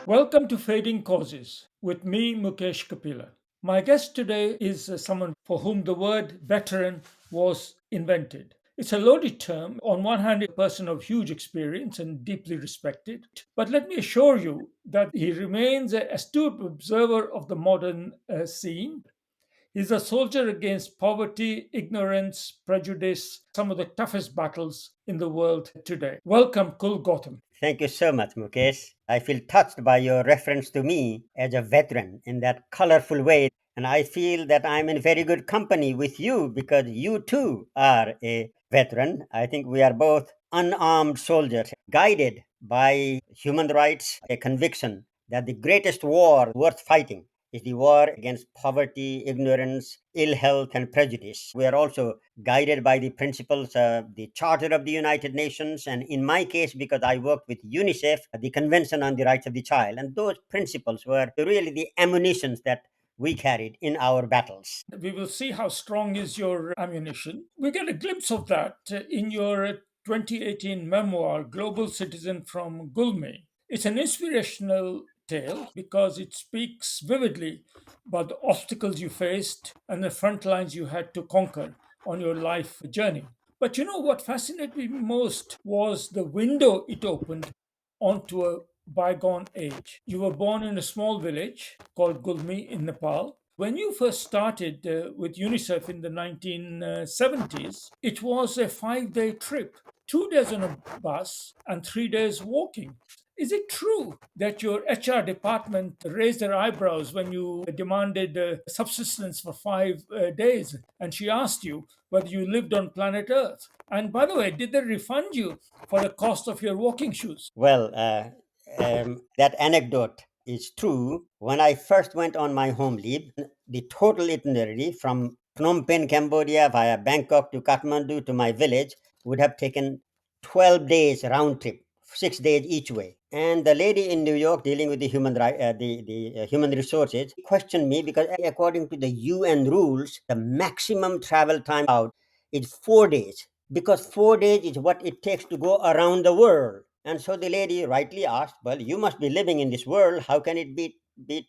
Welcome to Fading Causes with me, Mukesh Kapila. My guest today is someone for whom the word veteran was invented. It's a loaded term. On one hand, a person of huge experience and deeply respected. But let me assure you that he remains an astute observer of the modern scene. He's a soldier against poverty, ignorance, prejudice, some of the toughest battles in the world today. Welcome, Kul Gautam. Thank you so much, Mukesh. I feel touched by your reference to me as a veteran in that colorful way. And I feel that I'm in very good company with you because you too are a veteran. I think we are both unarmed soldiers, guided by human rights, a conviction that the greatest war worth fighting is the war against poverty, ignorance, ill health, and prejudice. We are also guided by the principles of the Charter of the United Nations, and in my case, because I worked with UNICEF, the Convention on the Rights of the Child. And those principles were really the ammunitions that we carried in our battles. We will see how strong is your ammunition. We get a glimpse of that in your 2018 memoir, Global Citizen from Gulmi. It's an inspirational tale because it speaks vividly about the obstacles you faced and the front lines you had to conquer on your life journey. But you know what fascinated me most was the window it opened onto a bygone age. You were born in a small village called Gulmi in Nepal. When you first started with UNICEF in the 1970s, it was a 5 day trip, 2 days on a bus and 3 days walking. Is it true that your HR department raised their eyebrows when you demanded subsistence for 5 days and she asked you whether you lived on planet Earth? And by the way, did they refund you for the cost of your walking shoes? That anecdote is true. When I first went on my home leave, the total itinerary from Phnom Penh, Cambodia via Bangkok to Kathmandu to my village would have taken 12 days round trip, 6 days each way. And the lady in New York dealing with the human resources questioned me because according to the UN rules, the maximum travel time out is 4 days because 4 days is what it takes to go around the world. And so the lady rightly asked, well, you must be living in this world. How can it be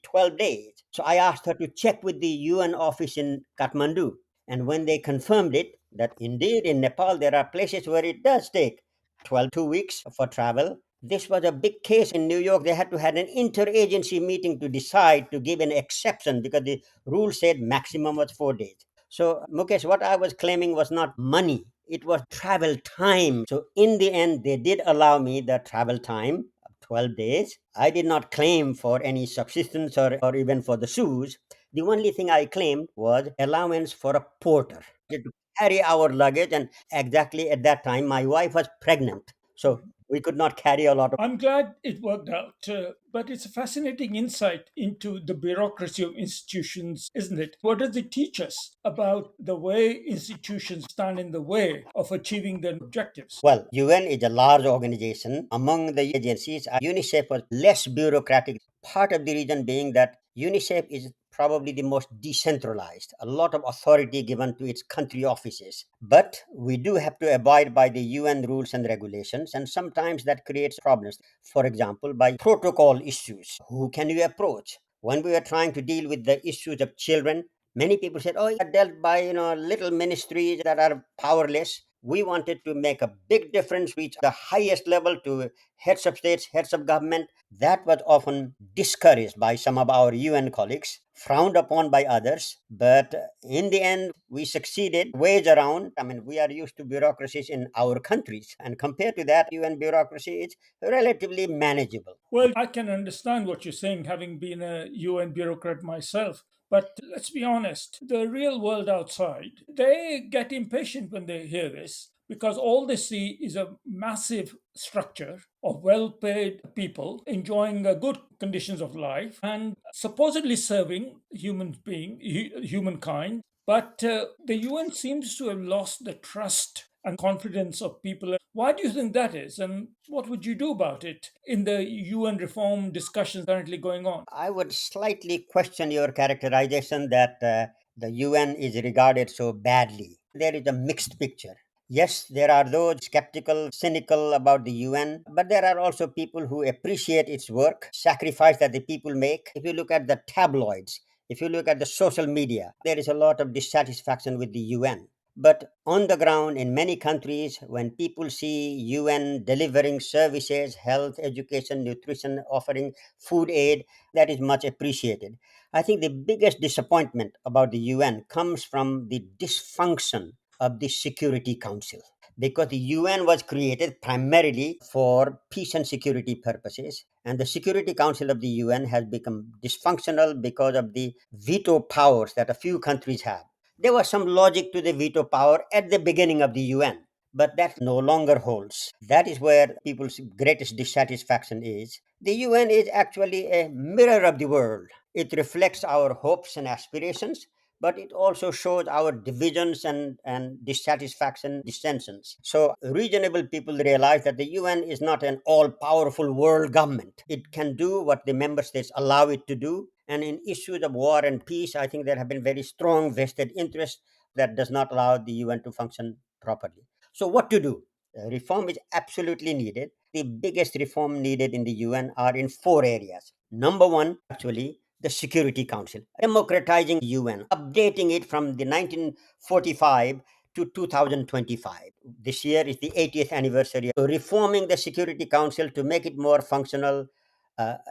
12 days? So I asked her to check with the UN office in Kathmandu. And when they confirmed it, that indeed in Nepal there are places where it does take 12 2 weeks for travel. This was a big case in New York. They had to have an interagency meeting to decide to give an exception because the rule said maximum was 4 days. So, Mukesh, what I was claiming was not money, it was travel time. So, in the end, they did allow me the travel time of 12 days. I did not claim for any subsistence or even for the shoes. The only thing I claimed was allowance for a porter to carry our luggage. And exactly at that time, my wife was pregnant. So, we could not carry a lot of. I'm glad it worked out, but it's a fascinating insight into the bureaucracy of institutions, isn't it? What does it teach us about the way institutions stand in the way of achieving their objectives? Well, UN is a large organization. Among the agencies, UNICEF was less bureaucratic. Part of the reason being that UNICEF is probably the most decentralized, a lot of authority given to its country offices. But we do have to abide by the UN rules and regulations, and sometimes that creates problems. For example, by protocol issues, who can you approach? When we were trying to deal with the issues of children, many people said, "Oh, you are dealt by little ministries that are powerless." We wanted to make a big difference, reach the highest level to heads of states, heads of government. That was often discouraged by some of our UN colleagues, frowned upon by others. But in the end, we succeeded ways around. I mean, we are used to bureaucracies in our countries, and compared to that, UN bureaucracy is relatively manageable. Well, I can understand what you're saying, having been a UN bureaucrat myself. But let's be honest, the real world outside, they get impatient when they hear this because all they see is a massive structure of well paid people enjoying good conditions of life and supposedly serving humankind. But the UN seems to have lost the trust and confidence of people. Why do you think that is? And what would you do about it in the UN reform discussions currently going on? I would slightly question your characterization that the UN is regarded so badly. There is a mixed picture. Yes, there are those skeptical, cynical about the UN, but there are also people who appreciate its work, sacrifice that the people make. If you look at the tabloids, if you look at the social media, there is a lot of dissatisfaction with the UN. But on the ground, in many countries, when people see UN delivering services, health, education, nutrition, offering food aid, that is much appreciated. I think the biggest disappointment about the UN comes from the dysfunction of the Security Council, because the UN was created primarily for peace and security purposes, and the Security Council of the UN has become dysfunctional because of the veto powers that a few countries have. There was some logic to the veto power at the beginning of the UN, but that no longer holds. That is where people's greatest dissatisfaction is. The UN is actually a mirror of the world. It reflects our hopes and aspirations, but it also shows our divisions and dissatisfaction, dissensions. So, reasonable people realize that the UN is not an all powerful world government. It can do what the member states allow it to do. And in issues of war and peace, I think there have been very strong vested interests that does not allow the UN to function properly. So, what to do? Reform is absolutely needed. The biggest reform needed in the UN are in four areas. Number one, actually, the Security Council, democratizing UN, updating it from the 1945 to 2025. This year is the 80th anniversary. So reforming the Security Council to make it more functional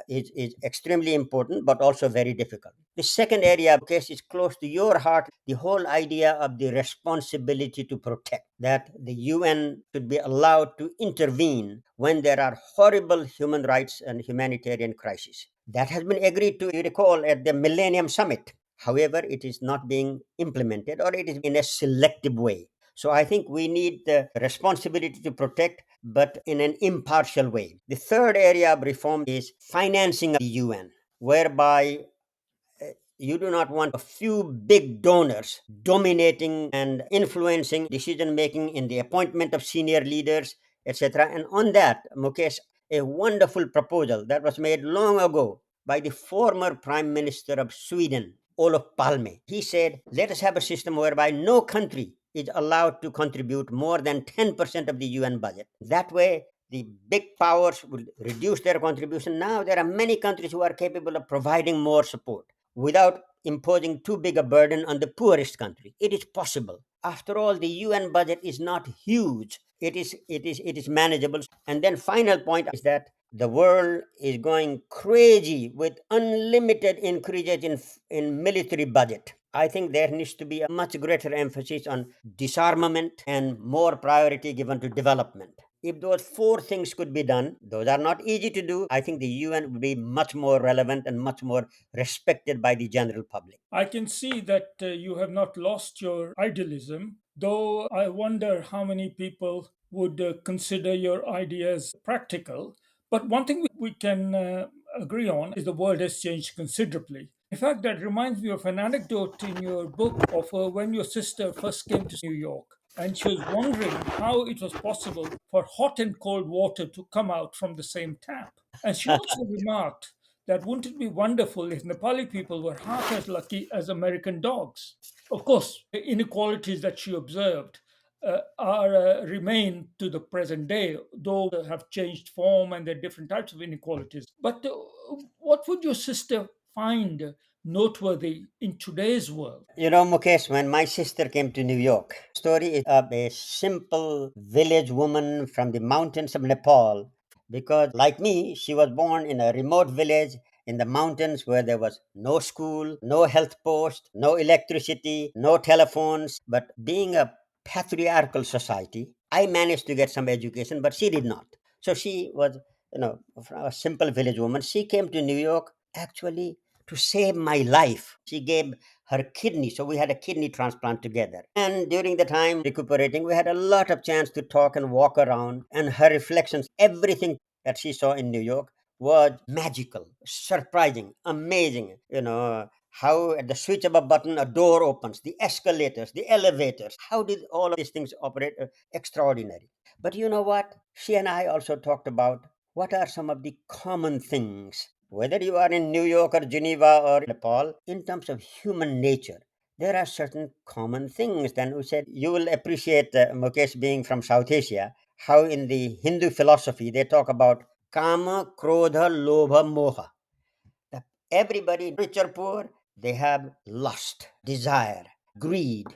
is extremely important, but also very difficult. The second area, case is close to your heart, the whole idea of the responsibility to protect, that the UN should be allowed to intervene when there are horrible human rights and humanitarian crises. That has been agreed to, you recall, at the Millennium Summit. However, it is not being implemented, or it is in a selective way. So I think we need the responsibility to protect, but in an impartial way. The third area of reform is financing the UN, whereby you do not want a few big donors dominating and influencing decision making in the appointment of senior leaders, etc. And on that, Mukesh, a wonderful proposal that was made long ago by the former Prime Minister of Sweden, Olof Palme. He said, let us have a system whereby no country is allowed to contribute more than 10% of the UN budget. That way, the big powers will reduce their contribution. Now, there are many countries who are capable of providing more support without imposing too big a burden on the poorest country. It is possible. After all, the UN budget is not huge. It is manageable. And then final point is that the world is going crazy with unlimited increases in military budget. I think there needs to be a much greater emphasis on disarmament and more priority given to development. If those four things could be done, those are not easy to do. I think the UN would be much more relevant and much more respected by the general public. I can see that you have not lost your idealism, though I wonder how many people would consider your ideas practical. But one thing we can agree on is the world has changed considerably. In fact, that reminds me of an anecdote in your book of when your sister first came to New York and she was wondering how it was possible for hot and cold water to come out from the same tap. And she also remarked that wouldn't it be wonderful if Nepali people were half as lucky as American dogs? Of course, the inequalities that she observed are remain to the present day, though they have changed form and there are different types of inequalities. But what would your sister find noteworthy in today's world? You know, Mukesh, when my sister came to New York, story is of a simple village woman from the mountains of Nepal. Because, like me, she was born in a remote village in the mountains where there was no school, no health post, no electricity, no telephones. But being a patriarchal society, I managed to get some education, but she did not. So she was, a simple village woman. She came to New York actually to save my life. She gave her kidney. So we had a kidney transplant together. And during the time recuperating, we had a lot of chance to talk and walk around. And her reflections, everything that she saw in New York was magical, surprising, amazing. How at the switch of a button, a door opens, the escalators, the elevators. How did all of these things operate? Extraordinary. But you know what? She and I also talked about what are some of the common things, whether you are in New York or Geneva or Nepal, in terms of human nature. there are certain common things. Then we said, you will appreciate, Mukesh, being from South Asia, how in the Hindu philosophy they talk about kama, krodha, lobha, moha. That everybody, rich or poor, they have lust, desire, greed,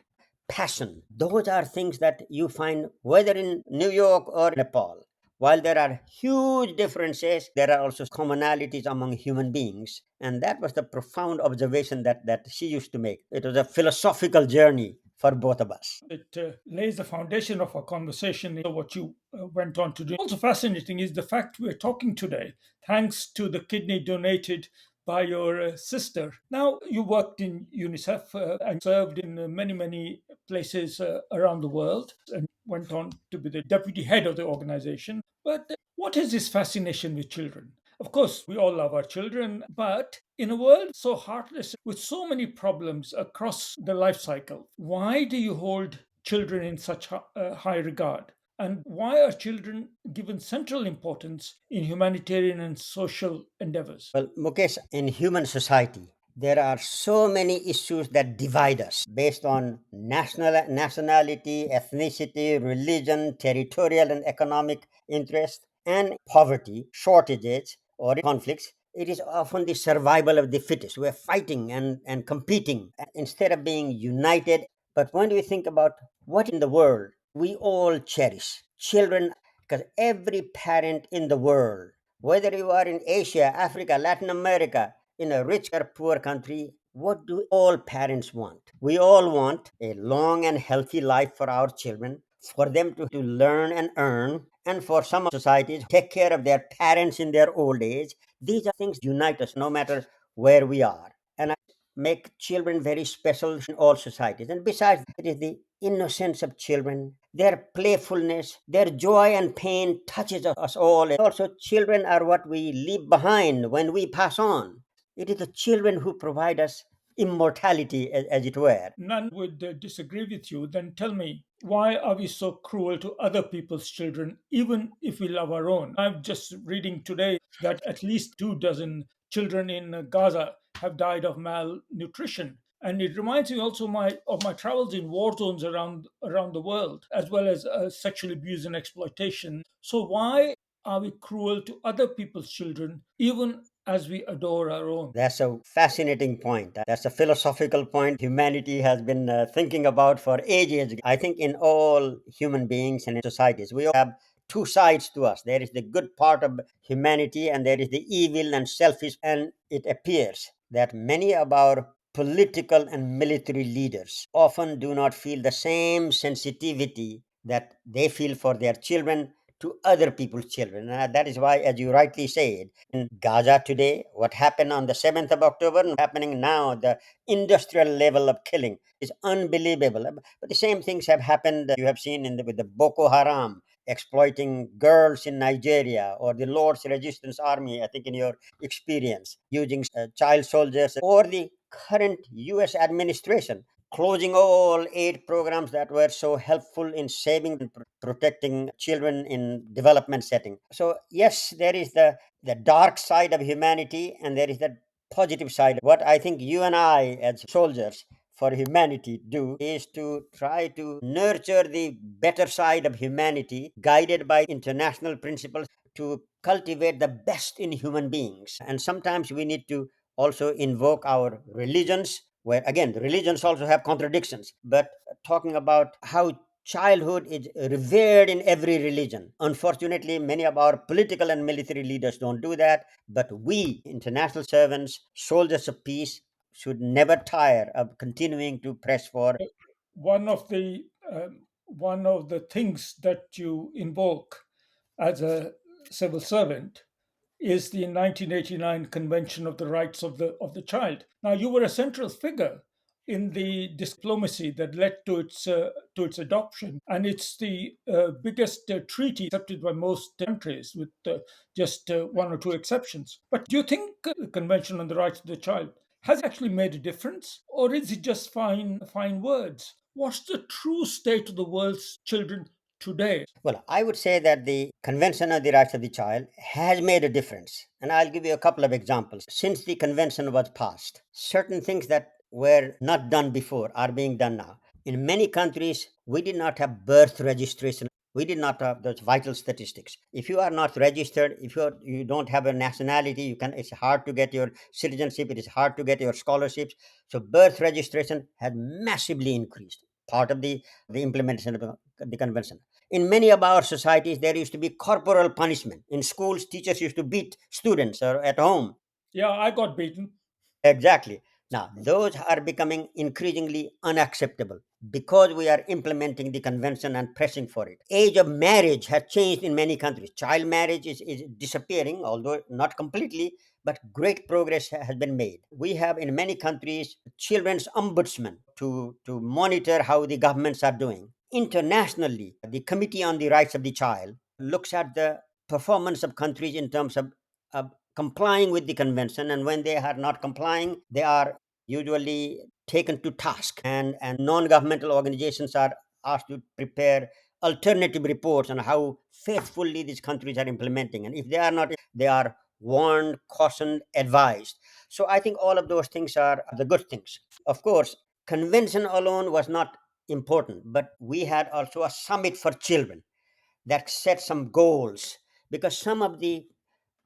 passion. Those are things that you find whether in New York or Nepal. While there are huge differences, there are also commonalities among human beings. And that was the profound observation that she used to make. It was a philosophical journey for both of us. It lays the foundation of our conversation, what you went on to do. Also fascinating is the fact we're talking today, thanks to the kidney donated by your sister. Now, you worked in UNICEF and served in many, many places around the world and went on to be the deputy head of the organization. But what is this fascination with children? Of course, we all love our children, but in a world so heartless with so many problems across the life cycle, why do you hold children in such high regard? And why are children given central importance in humanitarian and social endeavors? Well, Mukesh, in human society, there are so many issues that divide us based on nationality, ethnicity, religion, territorial and economic interest, and poverty, shortages, or conflicts. It is often the survival of the fittest. We're fighting and competing instead of being united. But when we think about what in the world we all cherish, children, because every parent in the world, whether you are in Asia, Africa, Latin America, in a rich or poor country, what do all parents want? We all want a long and healthy life for our children, for them to learn and earn, and for some societies take care of their parents in their old age. These are things unite us no matter where we are. And I make children very special in all societies. And besides, it is the innocence of children, their playfulness, their joy and pain touches us all. And also, children are what we leave behind when we pass on. It is the children who provide us immortality, as it were. None would disagree with you. Then tell me, why are we so cruel to other people's children, even if we love our own? I'm just reading today that at least 2 dozen children in Gaza have died of malnutrition. And it reminds me also of my travels in war zones around the world, as well as sexual abuse and exploitation. So why are we cruel to other people's children, even as we adore our own? That's a fascinating point. That's a philosophical point humanity has been thinking about for ages. I think in all human beings and in societies, we all have two sides to us. There is the good part of humanity, and there is the evil and selfish. And it appears that many of our political and military leaders often do not feel the same sensitivity that they feel for their children to other people's children. And that is why, as you rightly said, in Gaza today, what happened on the 7th of October and happening now, the industrial level of killing is unbelievable. But the same things have happened, you have seen with the Boko Haram exploiting girls in Nigeria, or the Lord's Resistance Army, I think in your experience, using child soldiers, or the current US administration closing all aid programs that were so helpful in saving and protecting children in development setting. So yes, there is the dark side of humanity, and there is the positive side. What I think you and I, as soldiers for humanity, do is to try to nurture the better side of humanity, guided by international principles, to cultivate the best in human beings. And sometimes we need to also invoke our religions, where again, the religions also have contradictions, but talking about how childhood is revered in every religion. Unfortunately, many of our political and military leaders don't do that, but we, international servants, soldiers of peace, should never tire of continuing to press for. One of the things that you invoke as a civil servant is the 1989 Convention of the Rights of the Child. Now, you were a central figure in the diplomacy that led to its adoption, and it's the biggest treaty accepted by most countries, with just one or two exceptions. But do you think the Convention on the Rights of the Child has actually made a difference, or is it just fine words? What's the true state of the world's children today? Well, I would say that the Convention on the Rights of the Child has made a difference. And I'll give you a couple of examples. Since the convention was passed, certain things that were not done before are being done now. In many countries, we did not have birth registration. We did not have those vital statistics. If you are not registered, if you don't have a nationality, it's hard to get your citizenship. It is hard to get your scholarships. So birth registration had massively increased. Part of the implementation of the convention. In many of our societies, there used to be corporal punishment. In schools, teachers used to beat students or at home. Yeah, I got beaten. Exactly. Now, those are becoming increasingly unacceptable because we are implementing the convention and pressing for it. Age of marriage has changed in many countries. Child marriage is disappearing, although not completely, but great progress has been made. We have in many countries children's ombudsman to monitor how the governments are doing. Internationally, the Committee on the Rights of the Child looks at the performance of countries in terms of complying with the convention, and when they are not complying, they are usually taken to task, and non-governmental organizations are asked to prepare alternative reports on how faithfully these countries are implementing, and if they are not, they are warned, cautioned, advised. So I think all of those things are the good things. Of course, convention alone was not important, but we had also a summit for children that set some goals, because some of the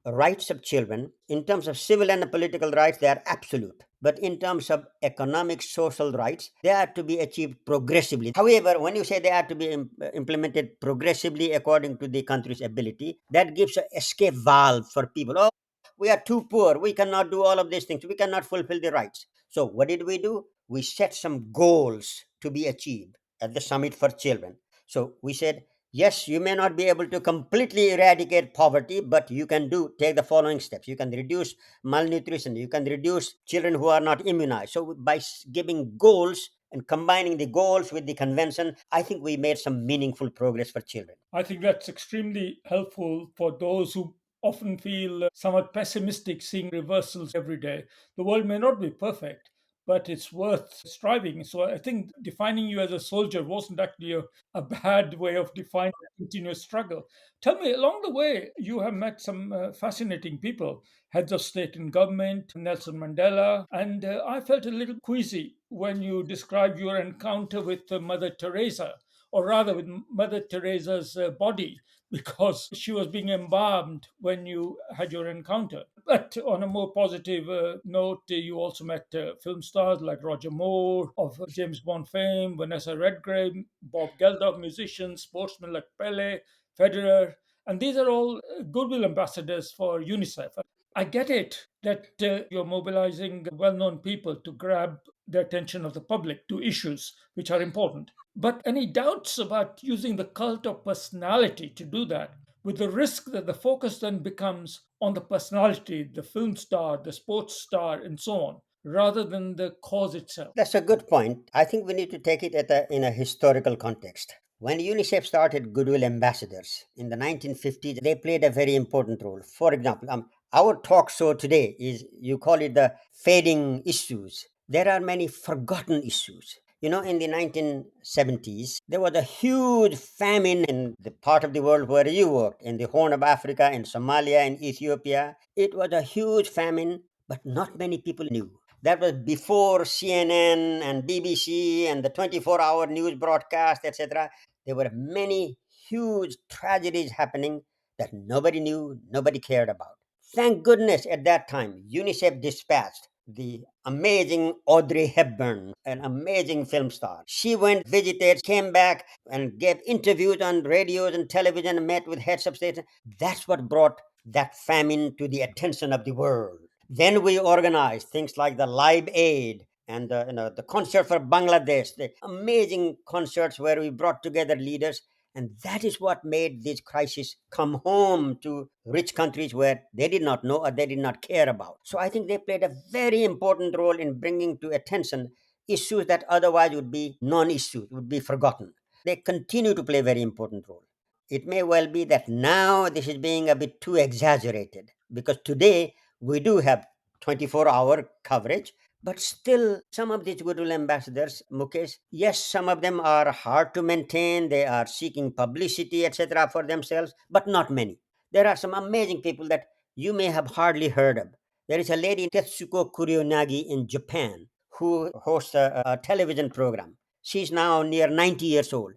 rights of children, in terms of civil and political rights, they are absolute. But in terms of economic, social rights, they are to be achieved progressively. However, when you say they are to be implemented progressively according to the country's ability, that gives an escape valve for people. Oh, we are too poor. We cannot do all of these things. We cannot fulfill the rights. So, what did we do? We set some goals to be achieved at the Summit for Children. So, we said, yes, you may not be able to completely eradicate poverty, but you can take the following steps. You can reduce malnutrition. You can reduce children who are not immunized. So by giving goals and combining the goals with the convention, I think we made some meaningful progress for children. I think that's extremely helpful for those who often feel somewhat pessimistic seeing reversals every day. The world may not be perfect, but it's worth striving. So I think defining you as a soldier wasn't actually a bad way of defining continuous struggle. Tell me, along the way, you have met some fascinating people, heads of state and government, Nelson Mandela, and I felt a little queasy when you described your encounter with Mother Teresa, or rather with Mother Teresa's body, because she was being embalmed when you had your encounter. But on a more positive note, you also met film stars like Roger Moore of James Bond fame, Vanessa Redgrave, Bob Geldof, musicians, sportsmen like Pele, Federer, and these are all goodwill ambassadors for UNICEF. I get it that you're mobilizing well known people to grab the attention of the public to issues which are important. But any doubts about using the cult of personality to do that, with the risk that the focus then becomes on the personality, the film star, the sports star, and so on, rather than the cause itself? That's a good point. I think we need to take it in a historical context. When UNICEF started Goodwill Ambassadors in the 1950s, they played a very important role. For example, our talk show today is, you call it the fading issues. There are many forgotten issues. In the 1970s, there was a huge famine in the part of the world where you worked, in the Horn of Africa, in Somalia, in Ethiopia. It was a huge famine, but not many people knew. That was before CNN and BBC and the 24-hour news broadcast, etc. There were many huge tragedies happening that nobody knew, nobody cared about. Thank goodness at that time, UNICEF dispatched the amazing Audrey Hepburn, an amazing film star. She went, visited, came back, and gave interviews on radios and television, and met with heads of state. That's what brought that famine to the attention of the world. Then we organized things like the Live Aid and the concert for Bangladesh, the amazing concerts where we brought together leaders. And that is what made this crisis come home to rich countries where they did not know or they did not care about. So I think they played a very important role in bringing to attention issues that otherwise would be non-issues, would be forgotten. They continue to play a very important role. It may well be that now this is being a bit too exaggerated, because today we do have 24-hour coverage, but still some of these goodwill ambassadors, Mukesh, yes, some of them are hard to maintain. They are seeking publicity, etc., for themselves, but not many. There are some amazing people that you may have hardly heard of. There is a lady, Tetsuko Kurionagi, in Japan, who hosts a television program. She's now near 90 years old.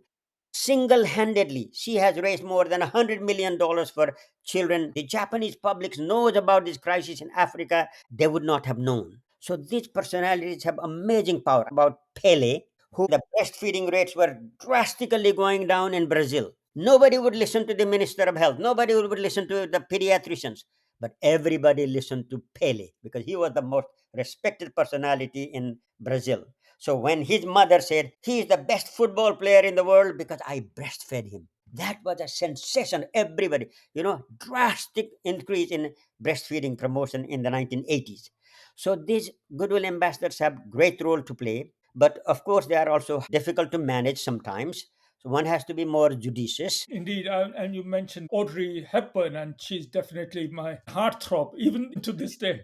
Single handedly, she has raised more than $100 million for children. The Japanese public knows about this crisis in Africa, they would not have known. So these personalities have amazing power. About Pele, who the breastfeeding rates were drastically going down in Brazil. Nobody would listen to the Minister of Health. Nobody would listen to the pediatricians. But everybody listened to Pele because he was the most respected personality in Brazil. So when his mother said, he is the best football player in the world because I breastfed him, that was a sensation. Everybody, drastic increase in breastfeeding promotion in the 1980s. So these goodwill ambassadors have great role to play, but of course they are also difficult to manage sometimes. So one has to be more judicious. Indeed, and you mentioned Audrey Hepburn, and she's definitely my heartthrob, even to this day.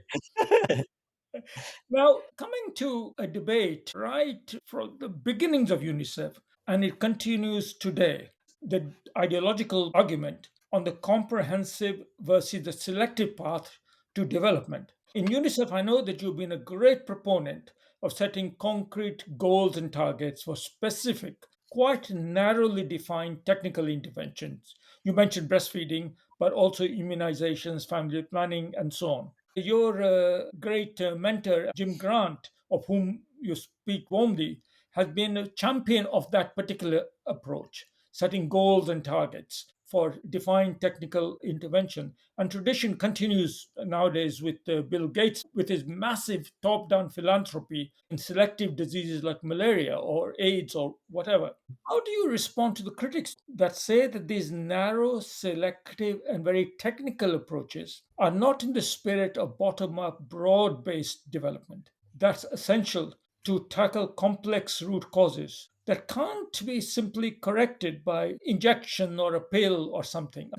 Now, coming to a debate right from the beginnings of UNICEF, and it continues today, the ideological argument on the comprehensive versus the selective path to development. In UNICEF, I know that you've been a great proponent of setting concrete goals and targets for specific, quite narrowly defined technical interventions. You mentioned breastfeeding, but also immunizations, family planning, and so on. Your great mentor, Jim Grant, of whom you speak warmly, has been a champion of that particular approach, setting goals and targets for defined technical intervention. And tradition continues nowadays with Bill Gates with his massive top down philanthropy in selective diseases like malaria or AIDS or whatever. How do you respond to the critics that say that these narrow, selective, and very technical approaches are not in the spirit of bottom up, broad based development that's essential to tackle complex root causes that can't be simply corrected by injection or a pill or something?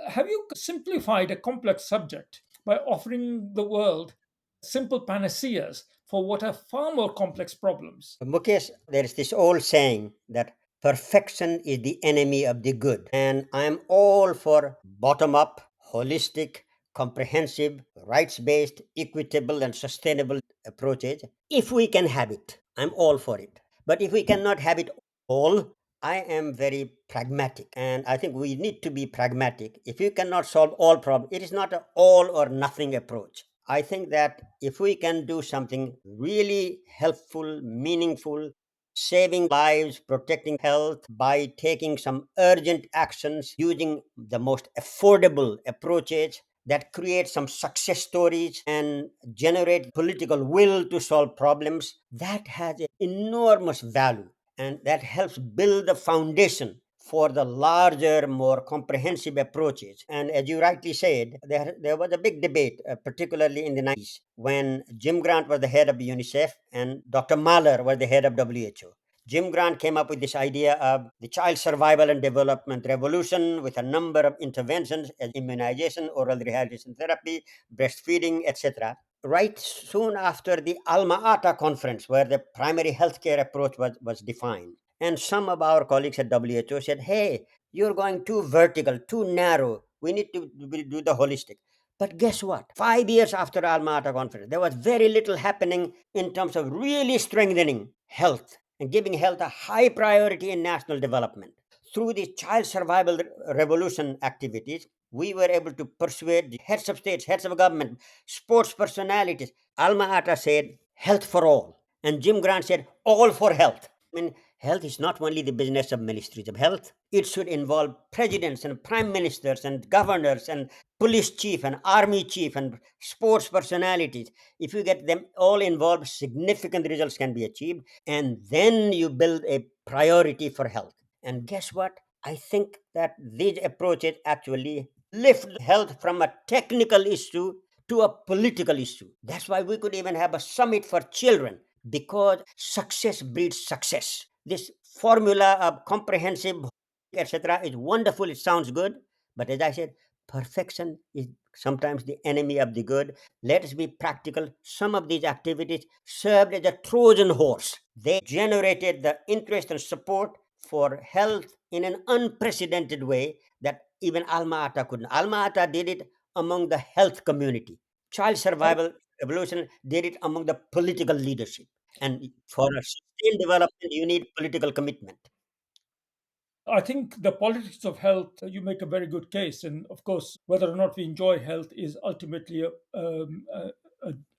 Have you simplified a complex subject by offering the world simple panaceas for what are far more complex problems? Mukesh, there is this old saying that perfection is the enemy of the good. And I'm all for bottom up, holistic, comprehensive, rights based, equitable, and sustainable approaches. If we can have it, I'm all for it. But if we cannot have it all, I am very pragmatic. And I think we need to be pragmatic. If you cannot solve all problems, it is not an all or nothing approach. I think that if we can do something really helpful, meaningful, saving lives, protecting health by taking some urgent actions using the most affordable approaches that create some success stories and generate political will to solve problems, that has an enormous value and that helps build the foundation for the larger, more comprehensive approaches. And as you rightly said, there was a big debate, particularly in the 90s, when Jim Grant was the head of UNICEF and Dr. Mahler was the head of WHO. Jim Grant came up with this idea of the child survival and development revolution with a number of interventions as immunization, oral rehabilitation therapy, breastfeeding, etc. Right soon after the Alma Ata conference, where the primary healthcare approach was defined. And some of our colleagues at WHO said, hey, you're going too vertical, too narrow. We need to do the holistic. But guess what? 5 years after Alma Ata conference, there was very little happening in terms of really strengthening health and giving health a high priority in national development. Through the child survival revolution activities, we were able to persuade the heads of states, heads of government, sports personalities. Alma Ata said, health for all. And Jim Grant said, all for health. I mean, health is not only the business of ministries of health, it should involve presidents and prime ministers and governors and police chief and army chief and sports personalities. If you get them all involved, significant results can be achieved. And then you build a priority for health. And guess what? I think that these approaches actually lift health from a technical issue to a political issue. That's why we could even have a summit for children because success breeds success. This formula of comprehensive, etc., is wonderful. It sounds good. But as I said, perfection is sometimes the enemy of the good. Let us be practical. Some of these activities served as a Trojan horse. They generated the interest and support for health in an unprecedented way that even Alma Ata couldn't. Alma Ata did it among the health community. Child survival evolution did it among the political leadership. And for a sustained development, you need political commitment. I think the politics of health, you make a very good case. And of course, whether or not we enjoy health is ultimately a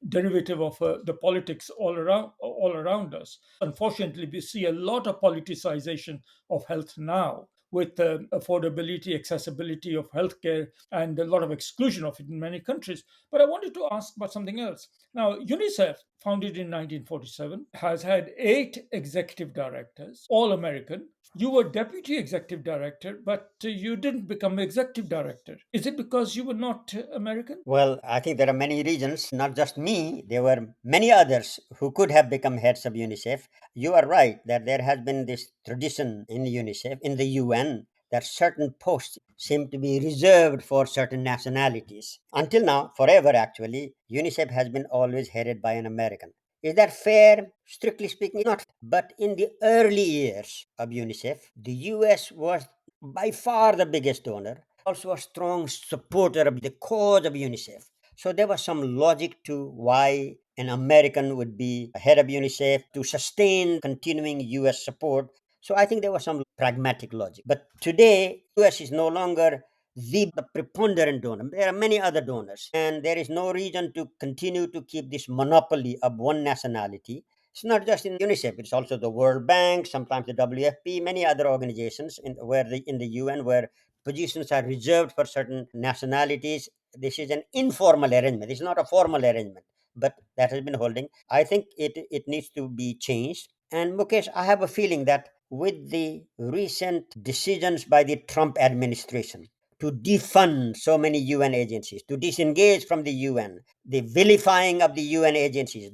derivative of the politics all around us. Unfortunately, we see a lot of politicization of health now, with affordability, accessibility of healthcare, and a lot of exclusion of it in many countries. But I wanted to ask about something else. Now, UNICEF, founded in 1947, has had 8 executive directors, all American. You were deputy executive director, but you didn't become executive director. Is it because you were not American? Well, I think there are many reasons, not just me. There were many others who could have become heads of UNICEF. You are right that there has been this tradition in UNICEF, in the UN, that certain posts seem to be reserved for certain nationalities. Until now, forever actually, UNICEF has been always headed by an American. Is that fair? Strictly speaking, not. But in the early years of UNICEF, the US was by far the biggest donor, also a strong supporter of the cause of UNICEF. So there was some logic to why an American would be head of UNICEF to sustain continuing US support. So I think there was some pragmatic logic. But today, US is no longer the preponderant donor. There are many other donors, and there is no reason to continue to keep this monopoly of one nationality. It's not just in UNICEF; it's also the World Bank, sometimes the WFP, many other organizations in the UN where positions are reserved for certain nationalities. This is an informal arrangement. It's not a formal arrangement, but that has been holding. I think it needs to be changed. And Mukesh, I have a feeling that with the recent decisions by the Trump administration to defund so many UN agencies, to disengage from the UN, the vilifying of the UN agencies,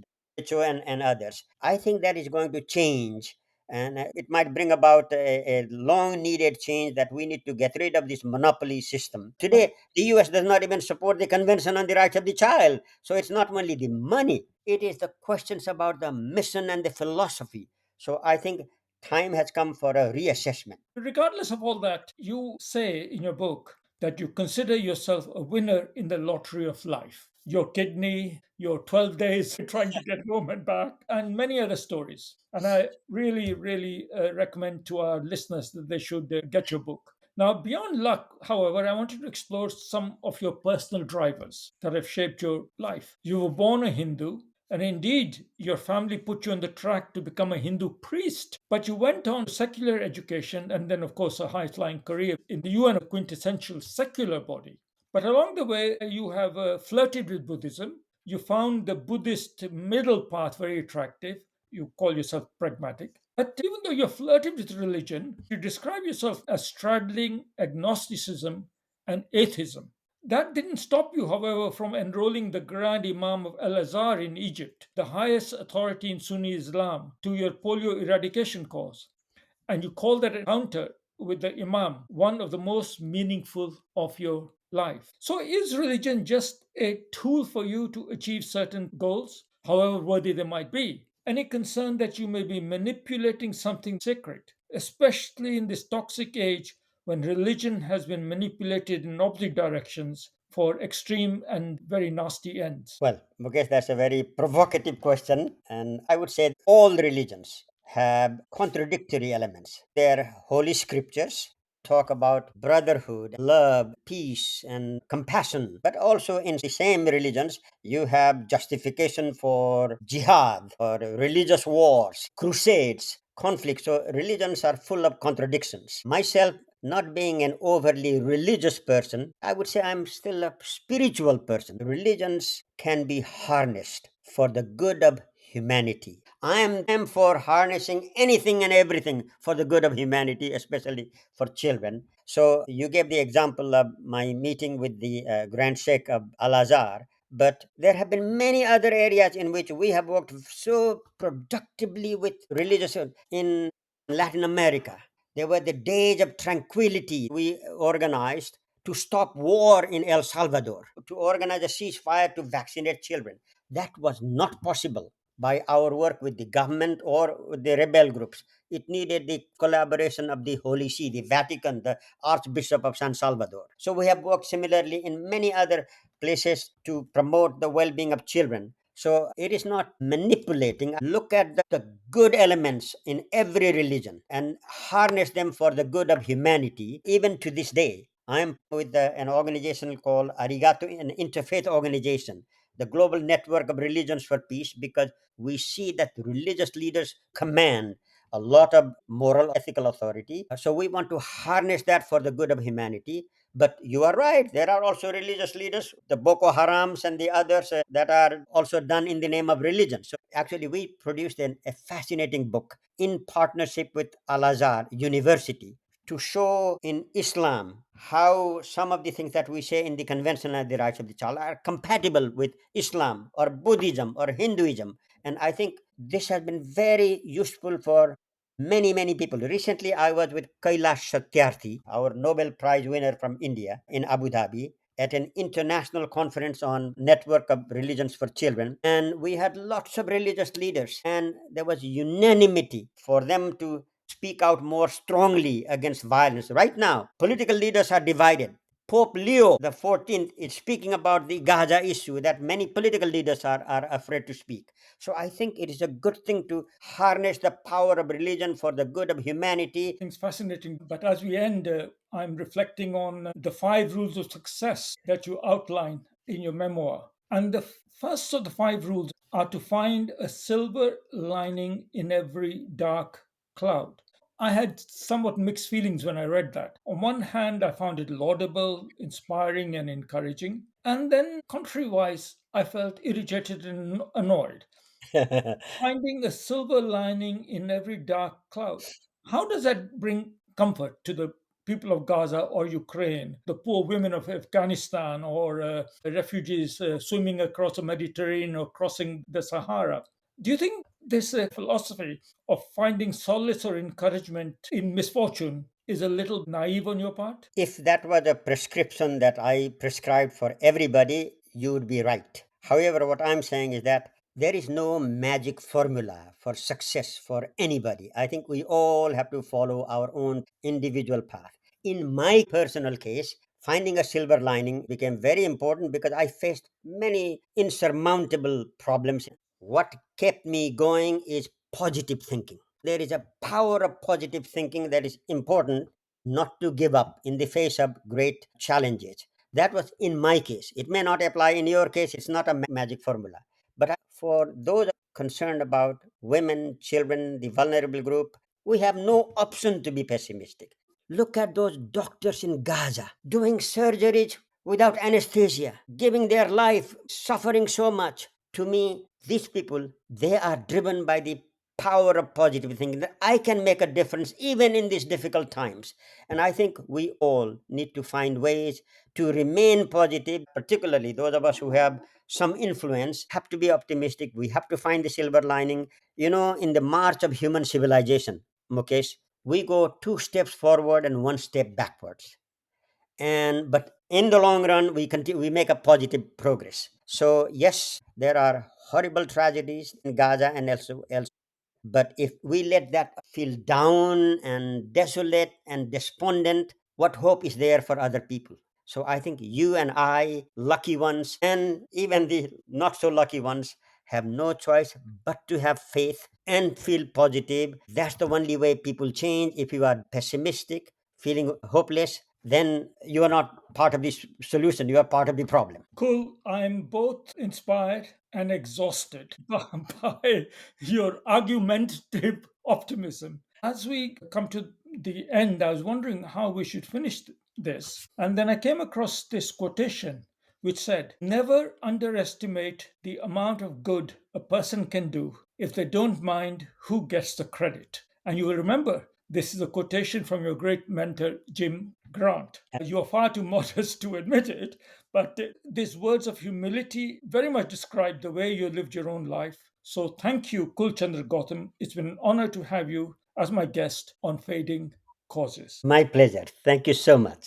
WHO and others, I think that is going to change. And it might bring about a long needed change that we need to get rid of this monopoly system. Today, the US does not even support the Convention on the Rights of the Child. So it's not only the money, it is the questions about the mission and the philosophy. So I think time has come for a reassessment. Regardless of all that, you say in your book that you consider yourself a winner in the lottery of life. Your kidney, your 12 days trying to get home and back, and many other stories. And I really, really recommend to our listeners that they should get your book. Now, beyond luck, however, I wanted to explore some of your personal drivers that have shaped your life. You were born a Hindu, and indeed, your family put you on the track to become a Hindu priest. But you went on secular education and then, of course, a high flying career in the UN, a quintessential secular body. But along the way, you have flirted with Buddhism. You found the Buddhist middle path very attractive. You call yourself pragmatic. But even though you flirted with religion, you describe yourself as straddling agnosticism and atheism. That didn't stop you, however, from enrolling the Grand Imam of Al Azhar in Egypt, the highest authority in Sunni Islam, to your polio eradication cause. And you call that encounter with the Imam one of the most meaningful of your life. So, is religion just a tool for you to achieve certain goals, however worthy they might be? Any concern that you may be manipulating something sacred, especially in this toxic age when religion has been manipulated in opposite directions for extreme and very nasty ends? Well, Mukesh, that's a very provocative question. And I would say all religions have contradictory elements. Their holy scriptures talk about brotherhood, love, peace, and compassion. But also in the same religions, you have justification for jihad, for religious wars, crusades, conflicts. So religions are full of contradictions. Myself, not being an overly religious person, I would say I'm still a spiritual person. Religions can be harnessed for the good of humanity. I am for harnessing anything and everything for the good of humanity, especially for children. So you gave the example of my meeting with the Grand Sheikh of Al Azhar. But there have been many other areas in which we have worked so productively with religious in Latin America. There were the days of tranquility we organized to stop war in El Salvador, to organize a ceasefire to vaccinate children. That was not possible by our work with the government or with the rebel groups. It needed the collaboration of the Holy See, the Vatican, the Archbishop of San Salvador. So we have worked similarly in many other places to promote the well being of children. So it is not manipulating. Look at the good elements in every religion and harness them for the good of humanity. Even to this day, I am with an organization called Arigato, an interfaith organization, the Global Network of Religions for Peace, because we see that religious leaders command a lot of moral, ethical authority. So we want to harness that for the good of humanity. But you are right. There are also religious leaders, the Boko Harams and the others that are also done in the name of religion. So actually, we produced a fascinating book in partnership with Al Azhar University to show in Islam how some of the things that we say in the Convention on the Rights of the Child are compatible with Islam or Buddhism or Hinduism. And I think this has been very useful for many people. Recently, I was with Kailash Satyarthi, our Nobel Prize winner from India, in Abu Dhabi at an international conference on network of religions for children, and we had lots of religious leaders, and there was unanimity for them to speak out more strongly against violence. Right now, political leaders are divided. Pope Leo the 14th is speaking about the Gaza issue that many political leaders are afraid to speak. So I think it is a good thing to harness the power of religion for the good of humanity. It's fascinating. But as we end, I'm reflecting on the five rules of success that you outline in your memoir. And the first of the five rules are to find a silver lining in every dark cloud. I had somewhat mixed feelings when I read that. On one hand, I found it laudable, inspiring, and encouraging. And then, contrary-wise, I felt irritated and annoyed. Finding a silver lining in every dark cloud. How does that bring comfort to the people of Gaza or Ukraine, the poor women of Afghanistan, or refugees swimming across the Mediterranean or crossing the Sahara? Do you think this philosophy of finding solace or encouragement in misfortune is a little naive on your part? If that was a prescription that I prescribed for everybody, you would be right. However, what I'm saying is that there is no magic formula for success for anybody. I think we all have to follow our own individual path. In my personal case, finding a silver lining became very important because I faced many insurmountable problems. What kept me going is positive thinking. There is a power of positive thinking that is important, not to give up in the face of great challenges. That was in my case. It may not apply in your case. It's not a magic formula. But for those concerned about women, children, the vulnerable group, we have no option to be pessimistic. Look at those doctors in Gaza doing surgeries without anesthesia, giving their life, suffering so much. To me, these people, they are driven by the power of positive thinking that I can make a difference even in these difficult times. And I think we all need to find ways to remain positive, particularly those of us who have some influence, have to be optimistic. We have to find the silver lining. In the march of human civilization, Mukesh, we go two steps forward and one step backwards. And but in the long run, we make a positive progress. So yes, there are horrible tragedies in Gaza and else. But if we let that feel down and desolate and despondent, what hope is there for other people? So I think you and I, lucky ones, and even the not so lucky ones, have no choice but to have faith and feel positive. That's the only way people change. If you are pessimistic, feeling hopeless, then you are not part of the solution, you are part of the problem. Cool. I'm both inspired and exhausted by your argumentative optimism. As we come to the end, I was wondering how we should finish this. And then I came across this quotation which said, never underestimate the amount of good a person can do if they don't mind who gets the credit. And you will remember this is a quotation from your great mentor, Jim Grant. You are far too modest to admit it, but these words of humility very much describe the way you lived your own life. So thank you, Kul Gautam. It's been an honor to have you as my guest on Fading Causes. My pleasure. Thank you so much.